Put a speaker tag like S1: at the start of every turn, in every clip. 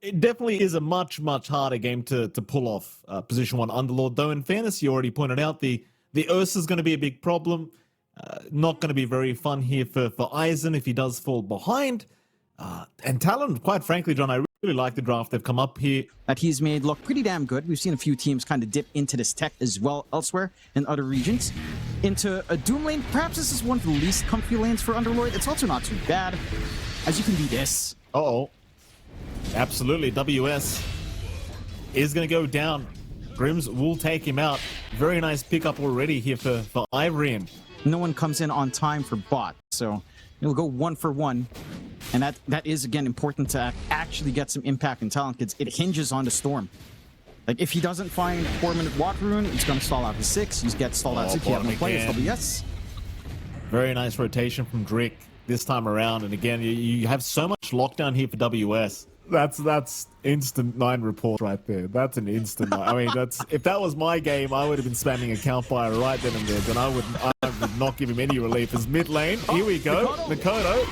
S1: it definitely is a much harder game to pull off position 1 Underlord. Though in fairness, you already pointed out the Ursa is going to be a big problem. Not going to be very fun here for Eisen if he does fall behind. And Talon, quite frankly, John, I really like the draft they've come up here.
S2: That he's made look pretty damn good. We've seen a few teams kind of dip into this tech as well elsewhere in other regions. Into a Doom lane, perhaps this is one of the least comfy lanes for Underlord. It's also not too bad, as you can do this.
S1: Uh-oh. Absolutely, WS is going to go down. Grims will take him out. Very nice pickup already here for Ivory. And
S2: no one comes in on time for bot, so it'll go 1 for 1. And that is, again, important to actually get some impact in Talon, because it hinges on the Storm. Like, if he doesn't find 4-minute Water Rune, it's going to stall out to 6. You get stalled out 6, you have no play, it's WS.
S1: Very nice rotation from Drick this time around. And again, you have so much lockdown here for WS. That's instant 9 report right there. That's an instant 9. I mean, if that was my game, I would have been spamming a count fire right then and there. Then I would not give him any relief. As mid lane, here we go, Mikoto.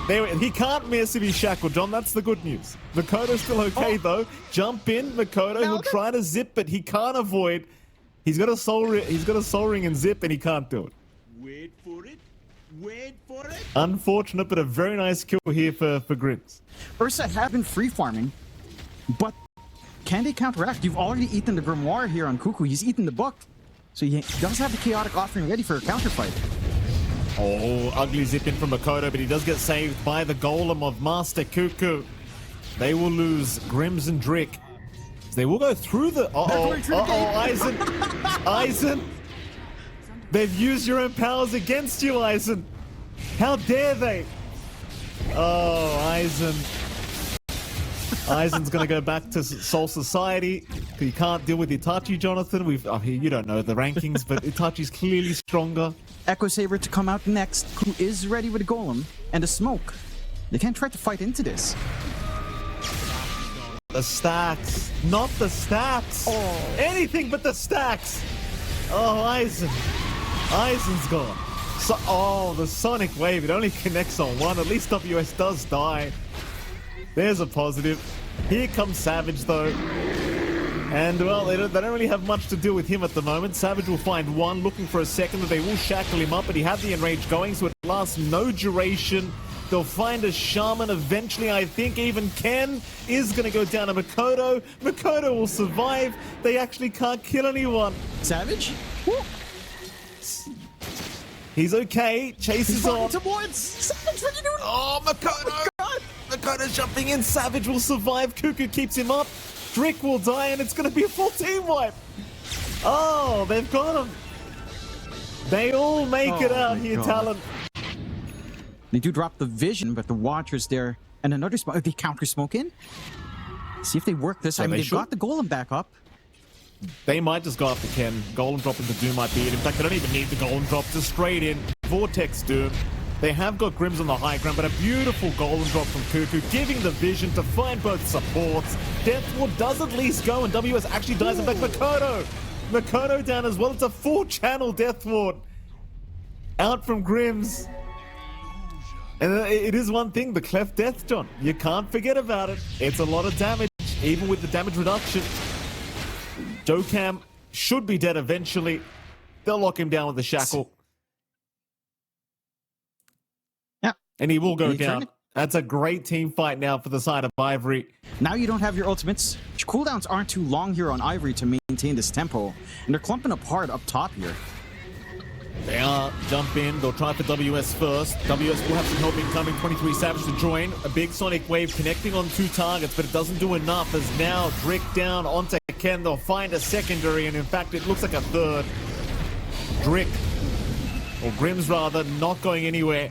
S1: There, he can't miss if he's shackled, John. That's the good news. Mikoto's still okay though. Jump in, Mikoto. He'll try to zip, but he can't avoid. He's got a soul ring and zip, and he can't do it.
S3: Wait for it. Wait for it.
S1: Unfortunate, but a very nice kill here for Grims.
S2: Ursa have been free farming, but can they counteract? You've already eaten the Grimoire here on Cuckoo. He's eaten the book, so he does have the Chaotic Offering ready for a counterfight.
S1: Oh, ugly zip in from Mikoto, but he does get saved by the Golem of Master Cuckoo. They will lose Grims and Drick. They will go through the... Eisen. Eisen. They've used your own powers against you, Eisen. How dare they? Oh, Eisen. Eisen's going to go back to Soul Society. He can't deal with Itachi, Jonathan. You don't know the rankings, but Itachi's clearly stronger.
S2: Echo Saber to come out next, who is ready with a Golem and a Smoke. They can't try to fight into this.
S1: The stacks. Not the stacks.
S2: Oh.
S1: Anything but the stacks. Oh, Eisen. Eisen's gone. So, the Sonic Wave. It only connects on one. At least WS does die. There's a positive. Here comes Savage, though. And, well, they don't really have much to do with him at the moment. Savage will find one, looking for a second, but they will shackle him up. But he had the Enrage going, so it lasts no duration. They'll find a Shaman eventually. I think even Ken is going to go down to Mikoto. Mikoto will survive. They actually can't kill anyone.
S2: Savage? Woo.
S1: He's okay. Chase is on.
S2: Towards Savage, what are you doing?
S1: Oh, Mikoto! Oh, Makoto's jumping in. Savage will survive. Cuckoo keeps him up. Drick will die, and it's going to be a full team wipe. Oh, they've got him. They all make it out here, Talon.
S2: They do drop the vision, but the Watcher's there. And another smoke. They counter smoke in. See if they work this. I mean, they've got the Golem back up.
S1: They might just go after Ken. Golem drop into Doom might be it. In fact, they don't even need the Golem drop. Just straight in. Vortex Doom. They have got Grims on the high ground, but a beautiful Golem drop from Cuckoo, giving the vision to find both supports. Deathward does at least go, and WS actually dies. In fact, Mikoto down as well. It's a full channel Deathward. Out from Grims. And it is one thing, the Cleft Death, John. You can't forget about it. It's a lot of damage, even with the damage reduction. Dokam should be dead eventually. They'll lock him down with the shackle.
S2: Yeah.
S1: And he will go down. That's a great team fight now for the side of Ivory.
S2: Now you don't have your ultimates. Cooldowns aren't too long here on Ivory to maintain this tempo. And they're clumping apart up top here.
S1: They are. Jump in. They'll try for WS first. WS will have some help incoming. 23 Savage to join. A big Sonic Wave connecting on 2 targets, but it doesn't do enough as now Drick down onto Ken. They'll find a secondary, and in fact, it looks like a third. Drick, or Grims rather, not going anywhere.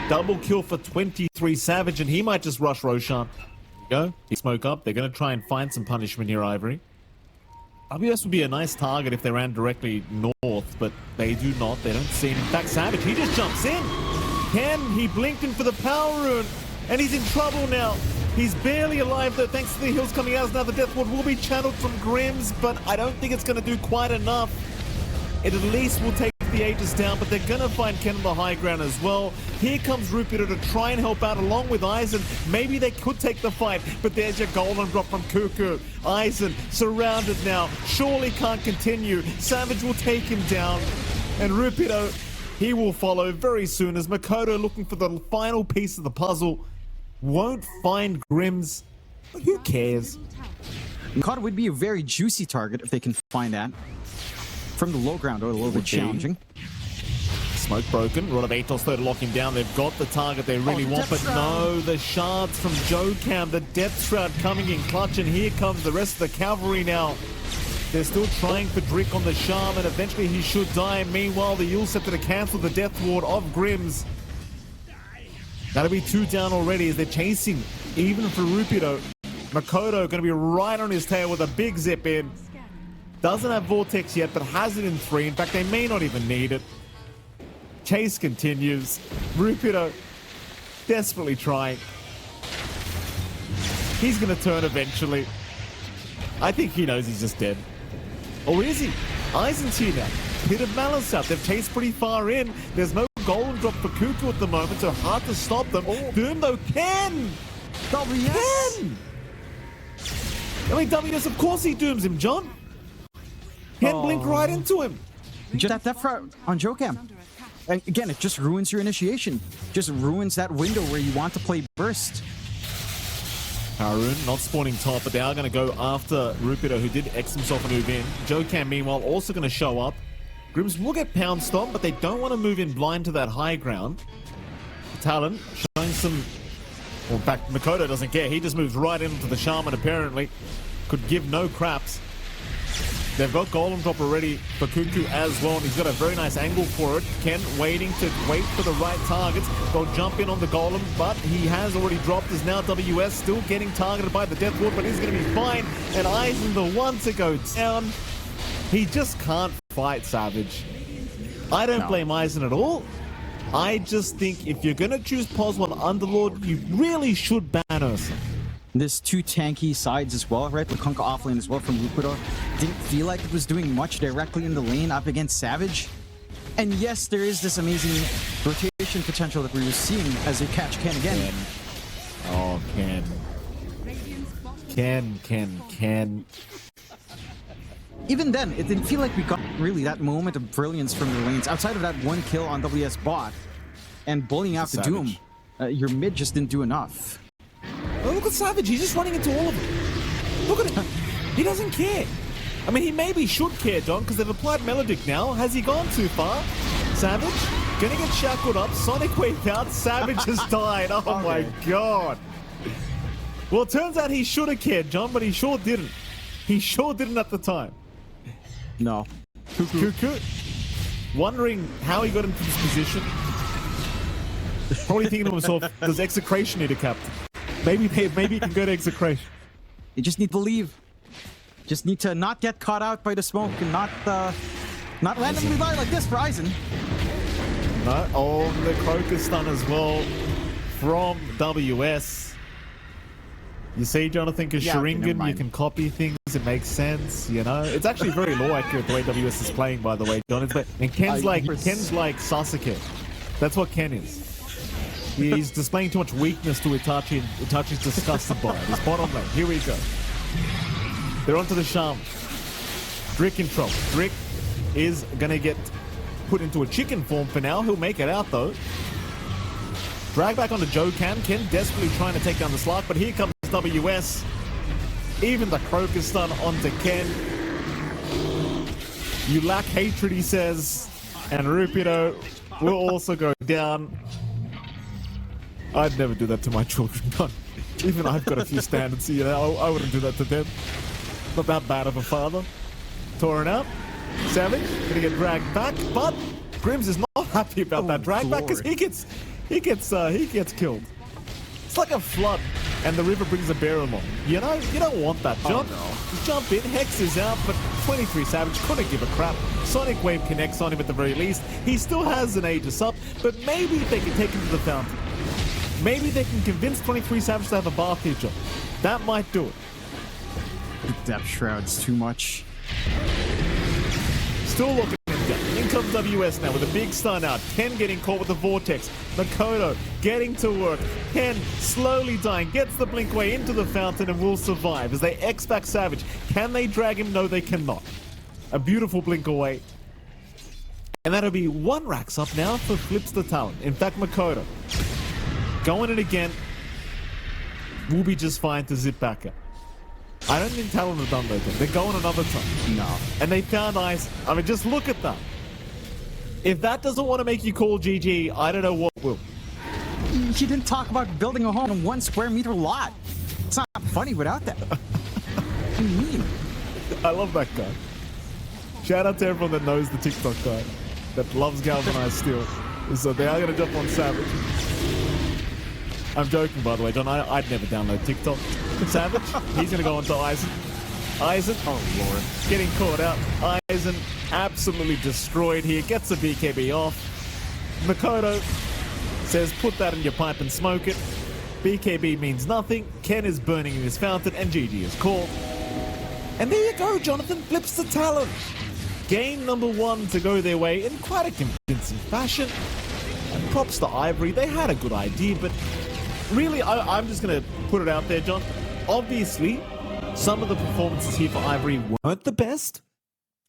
S1: Double kill for 23 Savage, and he might just rush Roshan. There you go. He smoke up. They're going to try and find some punishment here, Ivory. WS would be a nice target if they ran directly north, but they do not. They don't see him. In fact, Savage, he just jumps in. Ken, he blinked in for the power rune, and he's in trouble now. He's barely alive, though, thanks to the heals coming out. Now the Deathward will be channeled from Grims, but I don't think it's going to do quite enough. It at least will take the Aegis down, but they're gonna find Ken on the high ground as well. Here comes Rupido to try and help out along with Eisen. Maybe they could take the fight, but there's your golden drop from Cuckoo. Eisen surrounded now, surely can't continue. Savage will take him down, and Rupido, he will follow very soon as Makoto, looking for the final piece of the puzzle, won't find Grims, but who cares?
S2: Makoto would be a very juicy target if they can find that. From the low ground, or a little bit challenging.
S1: Smoke broken. Rod of Atos there to lock him down. They've got the target they really want, but no, the shards from Jokam, the Depth Shroud coming in clutch, and here comes the rest of the cavalry now. They're still trying for Drick on the Charm, and eventually he should die. Meanwhile, the Yule Scepter to cancel the Death Ward of Grims. That'll be 2 down already as they're chasing, even for Rupido. Makoto going to be right on his tail with a big zip in. Doesn't have Vortex yet, but has it in 3. In fact, they may not even need it. Chase continues. Rupido desperately trying. He's going to turn eventually. I think he knows he's just dead. Or is he? Eisen's here now. Pit of Malice out. They've chased pretty far in. There's no golden drop for Cuckoo at the moment, so hard to stop them. Doom though can! Can! I mean, WS, of course he dooms him, John. Can't blink right into him.
S2: Just that Death Shroud on Jokam. And again, it just ruins your initiation. Just ruins that window where you want to play Burst.
S1: Harun not spawning top, but they are going to go after Rupido, who did X himself and move in. Jokam, meanwhile, also going to show up. Grims will get pound stomped, but they don't want to move in blind to that high ground. Talon showing some... Well, in fact, Makoto doesn't care. He just moves right into the Shaman, apparently. Could give no craps. They've got Golem Drop already for Cuckoo as well, and he's got a very nice angle for it. Ken waiting to wait for the right targets. They'll jump in on the Golem, but he has already dropped. Is now WS still getting targeted by the Death Ward, but he's going to be fine. And Eisen the one to go down. He just can't fight Savage. I don't blame Eisen at all. I just think if you're going to choose Pos1 Underlord, you really should ban Ursa.
S2: There's 2 tanky sides as well, right? Lakunka offlane as well from Rupido. Didn't feel like it was doing much directly in the lane up against Savage. And yes, there is this amazing rotation potential that we were seeing as they catch Ken again.
S1: Oh, Ken.
S2: Even then, it didn't feel like we got really that moment of brilliance from the lanes. Outside of that 1 kill on WS bot and bullying out the Doom, your mid just didn't do enough.
S1: Oh, look at Savage, he's just running into all of them. Look at him. He doesn't care. I mean, he maybe should care, Don, because they've applied Melodic now. Has he gone too far? Savage, gonna get shackled up. Sonic Wave out. Savage has died. Oh my god. Well, it turns out he should have cared, John, but he sure didn't. He sure didn't at the time.
S2: No.
S1: Cuckoo. Wondering how he got into this position. Probably thinking to himself, does Execration need a captain? Maybe he can go to Execration.
S2: You just need to leave. Just need to not get caught out by the smoke and not randomly die like this for Eisen.
S1: No, oh, the Crocus stun as well from WS. You see, Jonathan, because Sharingan, you can copy things, it makes sense, you know? It's actually very low accurate the way WS is playing, by the way, Jonathan. And Ken's like Sasuke. That's what Ken is. He's displaying too much weakness to Itachi, and Itachi's disgusted by it. His bottom lane. Here we go. They're onto the Shaman. Drick in trouble. Drick is gonna get put into a chicken form for now. He'll make it out though. Drag back onto Jokam. Ken desperately trying to take down the Slark, but here comes WS. Even the Crocus stun onto Ken. You lack hatred, he says. And Rupido will also go down. I'd never do that to my children. Even I've got a few standards, you know. I wouldn't do that to them. Not that bad of a father. Torn out. Savage gonna get dragged back, but Grims is not happy about that drag back because he gets killed. It's like a flood, and the river brings a bear along. You know, you don't want that, John. Jump in, Hex is out, but 23 Savage couldn't give a crap. Sonic Wave connects on him at the very least. He still has an Aegis up, but maybe if they can take him to the fountain. Maybe they can convince 23 Savage to have a bar feature. That might do it.
S2: The Depth Shroud's too much.
S1: Still looking in down. In comes WS now with a big stun out. Ken getting caught with the Vortex. Makoto getting to work. Ken slowly dying, gets the blink way into the fountain and will survive as they X back Savage. Can they drag him? No, they cannot. A beautiful blink away. And that'll be 1 racks up now for Flips the Talon. In fact, Makoto going in again will be just fine to zip back out. I don't think Talon have done that. They're going another time.
S2: No.
S1: And they found ice. I mean, just look at that. If that doesn't want to make you call GG, I don't know what will.
S2: You didn't talk about building a home in 1 square meter lot. It's not funny without that. What do you mean?
S1: I love that guy. Shout out to everyone that knows the TikTok guy that loves galvanized steel. So they are going to jump on Savage. I'm joking, by the way, John. I'd never download TikTok. Savage, he's going to go onto Eisen. Eisen, oh lord, getting caught out. Eisen absolutely destroyed here. Gets the BKB off. Makoto says, put that in your pipe and smoke it. BKB means nothing. Ken is burning in his fountain, and GG is called. And there you go, Jonathan Flips the Talon. Game number 1 to go their way in quite a convincing fashion. And props to Ivory. They had a good idea, but really, I'm just going to put it out there, John. Obviously, some of the performances here for Ivory weren't the best.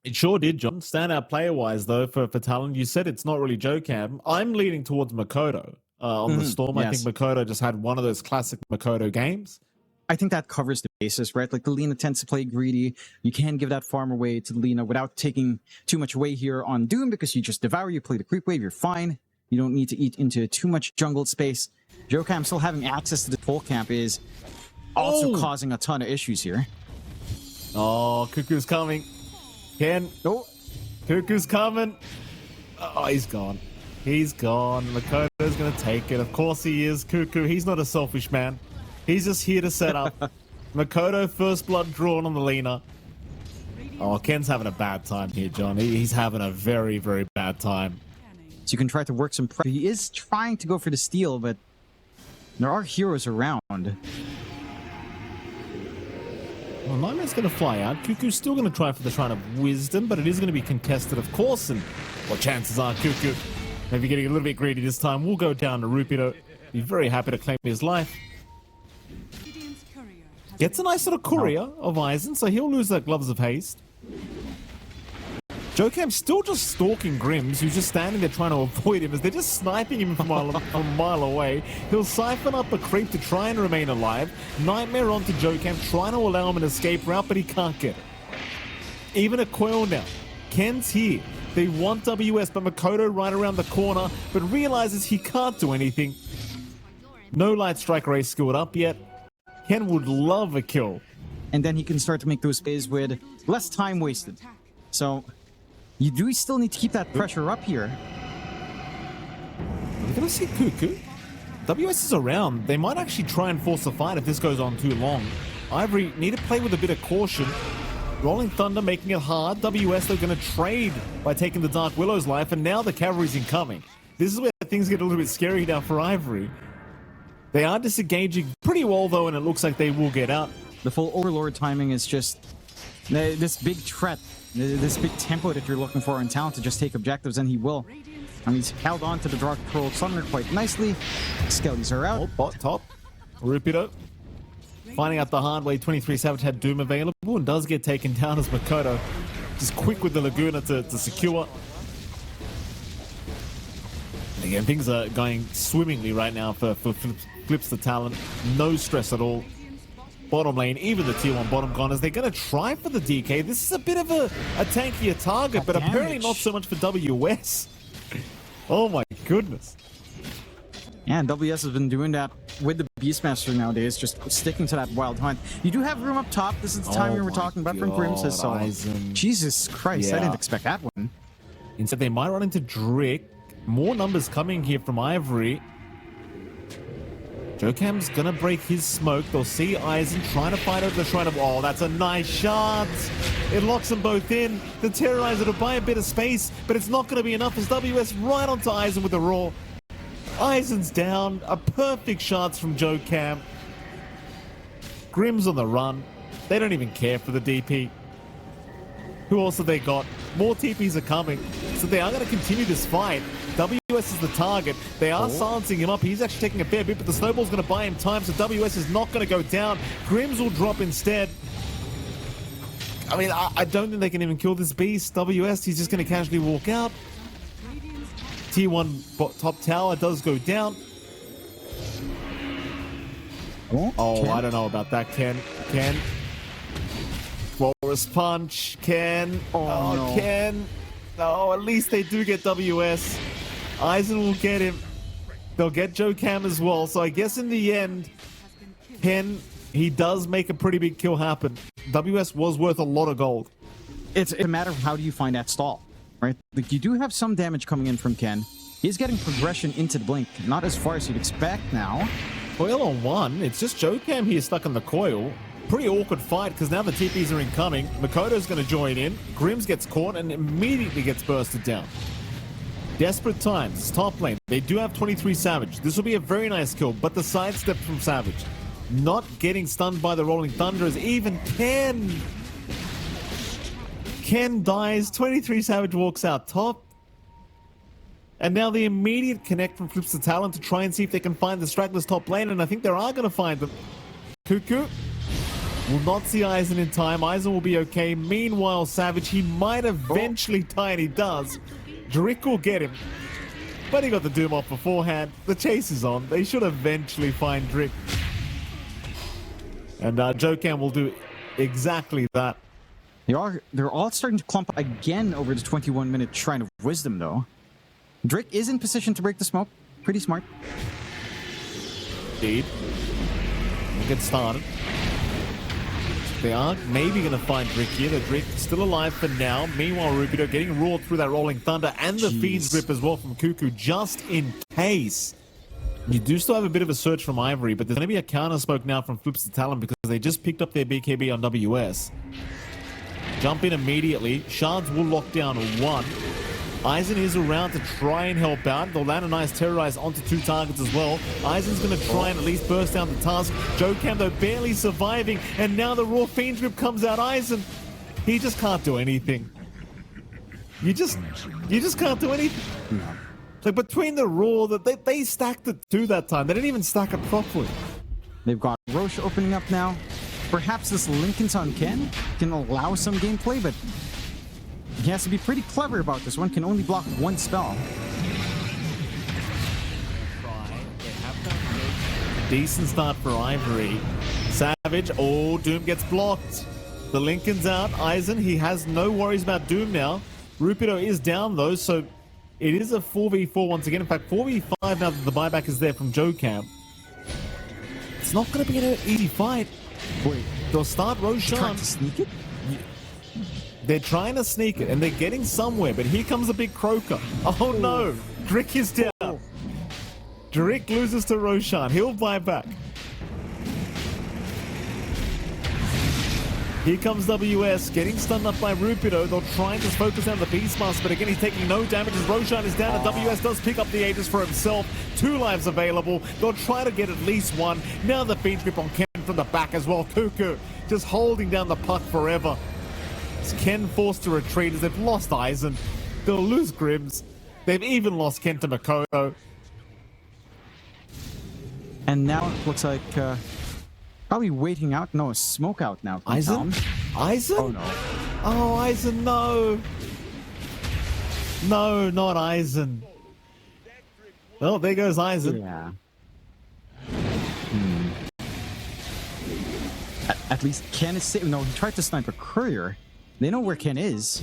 S1: It sure did, John. Standout player-wise, though, for Talon, you said it's not really Jokam. I'm leaning towards Makoto on the Storm.
S2: Yes.
S1: I think Makoto just had one of those classic Makoto games.
S2: I think that covers the basis, right? Like the Lina tends to play greedy. You can give that farm away to Lina without taking too much away here on Doom because you just devour, you play the creep wave, you're fine. You don't need to eat into too much jungle space. Jokam still having access to the full camp is also causing a ton of issues here.
S1: Oh, Cuckoo's coming. Ken.
S2: Oh,
S1: Cuckoo's coming. Oh, he's gone. He's gone. Makoto's going to take it. Of course he is. Cuckoo, he's not a selfish man. He's just here to set up. Makoto, first blood drawn on the Lina. Oh, Ken's having a bad time here, John. He's having a very, very bad time.
S2: so you can try to work some pressure. He is trying to go for the steal, but there are heroes around.
S1: Well, Nightmare's going to fly out. Cuckoo's still going to try for the Shrine of Wisdom, but it is going to be contested, of course. And what chances are Cuckoo maybe getting a little bit greedy this time. We'll go down to Rupido. Be very happy to claim his life. Gets a nice sort of courier of Eisen, so he'll lose that Gloves of Haste. Jokam's still just stalking Grims, who's just standing there trying to avoid him as they're just sniping him from a mile away. He'll siphon up a creep to try and remain alive. Nightmare onto Jokam, trying to allow him an escape route, but he can't get it. Even a Quail now. Ken's here. They want WS, but Makoto right around the corner, but realizes he can't do anything. No Light Strike Ray skilled up yet. Ken would love a kill.
S2: And then he can start to make those plays with less time wasted. So you do still need to keep that pressure up here.
S1: We're going to see Cuckoo. WS is around. They might actually try and force a fight if this goes on too long. Ivory need to play with a bit of caution. Rolling Thunder making it hard. WS, they're going to trade by taking the Dark Willow's life, and now the cavalry's incoming. This is where things get a little bit scary now for Ivory. They are disengaging pretty well, though, and it looks like they will get out.
S2: The full Overlord timing is just this big threat, this big tempo that you're looking for in Talon to just take objectives, and he will. I mean, he's held on to the Dark Pearl Summoner quite nicely. Skellies are out.
S1: Oh, bot top. Rupido. Finding out the hard way, 23 Savage had Doom available and does get taken down as Makoto. Just quick with the Laguna to secure. Again, things are going swimmingly right now for Flips the Talon. No stress at all. Bottom lane, even the tier 1 bottom goners, they're going to try for the DK. This is a bit of a tankier target, but apparently not so much for WS. Oh my goodness.
S2: Yeah, and WS has been doing that with the Beastmaster nowadays, just sticking to that Wild Hunt. You do have room up top. This is the time we were talking about from Grims. So
S1: Eisen.
S2: Jesus Christ, I didn't expect that one.
S1: Instead, they might run into Drick. More numbers coming here from Ivory. Jokam's gonna break his smoke. They'll see Eisen trying to fight over the Shrine of... Oh, that's a nice shot. It locks them both in. The Terrorizer to buy a bit of space, but it's not gonna be enough as WS right onto Eisen with a roar. Eisen's down. A perfect shots from Jokam. Grim's on the run. They don't even care for the DP. Who else have they got? More TPs are coming. So they are going to continue this fight. WS is the target. They are silencing him up. He's actually taking a fair bit, but the snowball's going to buy him time, so WS is not going to go down. Grims will drop instead. I mean, I don't think they can even kill this beast. WS, he's just going to casually walk out. T1 top tower does go down. Oh, Ken? I don't know about that, Ken. Ken. Walrus punch. Ken. Oh, no. Ken. No, at least they do get WS. Eisen will get him. They'll get Joe Cam as well. So I guess in the end, Ken, he does make a pretty big kill happen. WS was worth a lot of gold.
S2: It's a matter of how do you find that stall, right? Like, you do have some damage coming in from Ken. He's getting progression into the blink. Not as far as you'd expect now.
S1: Coil on one. It's just Joe Cam here stuck in the coil. Pretty awkward fight because now the TPs are incoming. Makoto's going to join in. Grims gets caught and immediately gets bursted down. Desperate times. Top lane. They do have 23 Savage. This will be a very nice kill, but the sidestep from Savage. Not getting stunned by the Rolling Thunder is even Ken. Ken dies. 23 Savage walks out top. And now the immediate connect from Flips to Talon to try and see if they can find the stragglers top lane, and I think they are going to find them. Cuckoo will not see Eisen in time. Eisen will be okay. Meanwhile, Savage, he might eventually die, and he does. Drick will get him. But he got the Doom off beforehand. The chase is on. They should eventually find Drick. And Joe Cam will do exactly that.
S2: They're all starting to clump again over the 21-minute Shrine of Wisdom, though. Drake is in position to break the smoke. Pretty smart.
S1: Indeed. We'll get started. They are maybe going to find Drake here. The Drake still alive for now. Meanwhile, Rupido getting roared through that Rolling Thunder and the Fiend's Grip as well from Cuckoo, just in case. You do still have a bit of a search from Ivory, but there's going to be a counter smoke now from Flips to Talon because they just picked up their BKB on WS. Jump in immediately. Shards will lock down one. Eisen is around to try and help out. They'll land a nice terrorize onto two targets as well. Eisen's going to try and at least burst down the task. Joe Cam, though, barely surviving. And now the Raw Fiend's Grip comes out. Eisen, he just can't do anything. You just can't do anything. No. Like, between the Raw, that they stacked it too that time. They didn't even stack it properly.
S2: They've got Roche opening up now. Perhaps this Lincoln's on Ken can allow some gameplay, but he has to be pretty clever about this one. Can only block one spell.
S1: Decent start for Ivory. Savage. Oh, Doom gets blocked. The Lincoln's out. Eisen, he has no worries about Doom now. Rupido is down though, so it is a 4v4 once again. In fact, 4v5 now that the buyback is there from Joe Cam. It's not going to be an easy fight.
S2: Wait,
S1: they'll start Roshan.
S2: Trying to sneak it?
S1: They're trying to sneak it, and they're getting somewhere, but here comes a big croaker. Oh no! Drick is down. Drick loses to Roshan. He'll buy back. Here comes WS, getting stunned up by Rupido. They'll try and just focus down the Beastmaster, but again, he's taking no damage as Roshan is down, and WS does pick up the Aegis for himself. 2 lives available. They'll try to get at least one. Now the Fiend's Grip on Ken from the back as well. Cuckoo just holding down the puck forever. Is Ken forced to retreat as they've lost Eisen. They'll lose Grims. They've even lost Ken to Makoto.
S2: And now it looks like probably waiting out. No, smoke out now.
S1: Eisen? Eisen?
S2: Oh no.
S1: Oh, Eisen, no. No, not Eisen. Well, there goes Eisen.
S2: Yeah. At least Ken is safe. No, he tried to snipe a courier. They know where Ken is.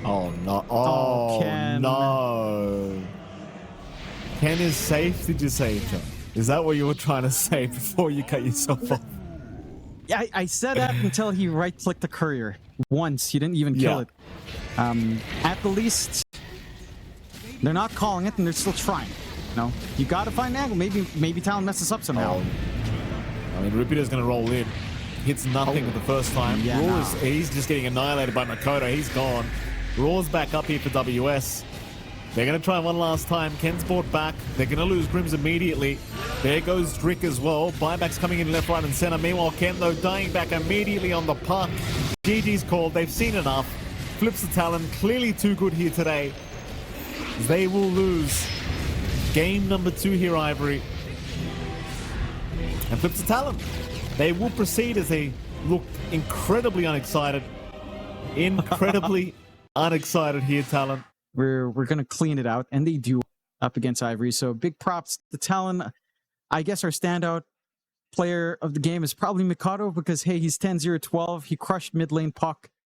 S1: Oh no. Oh,
S2: Ken.
S1: No. Ken is safe, did you say, John? Is that what you were trying to say before you cut yourself off?
S2: Yeah, I said that until he right-clicked the courier. Once, he didn't even kill it. At the least, they're not calling it, and they're still trying. No, you gotta find an angle. Maybe Talon messes up somehow.
S1: I mean, Rupido's gonna roll in. Hits nothing the first time.
S2: Yeah,
S1: Raw he's just getting annihilated by Makoto. He's gone. Raw's back up here for WS. They're going to try one last time. Ken's brought back. They're going to lose Grims immediately. There goes Drick as well. Buybacks coming in left, right, and center. Meanwhile, Ken, though, dying back immediately on the puck. GG's called. They've seen enough. Flips the Talon, clearly too good here today. They will lose game number 2 here, Ivory. And Flips the Talon. They will proceed as they look incredibly unexcited. Incredibly unexcited here, Talon.
S2: We're gonna clean it out, and they do up against Ivory. So big props to Talon. I guess our standout player of the game is probably Mikado because hey, he's 10-0-12. He crushed mid lane puck.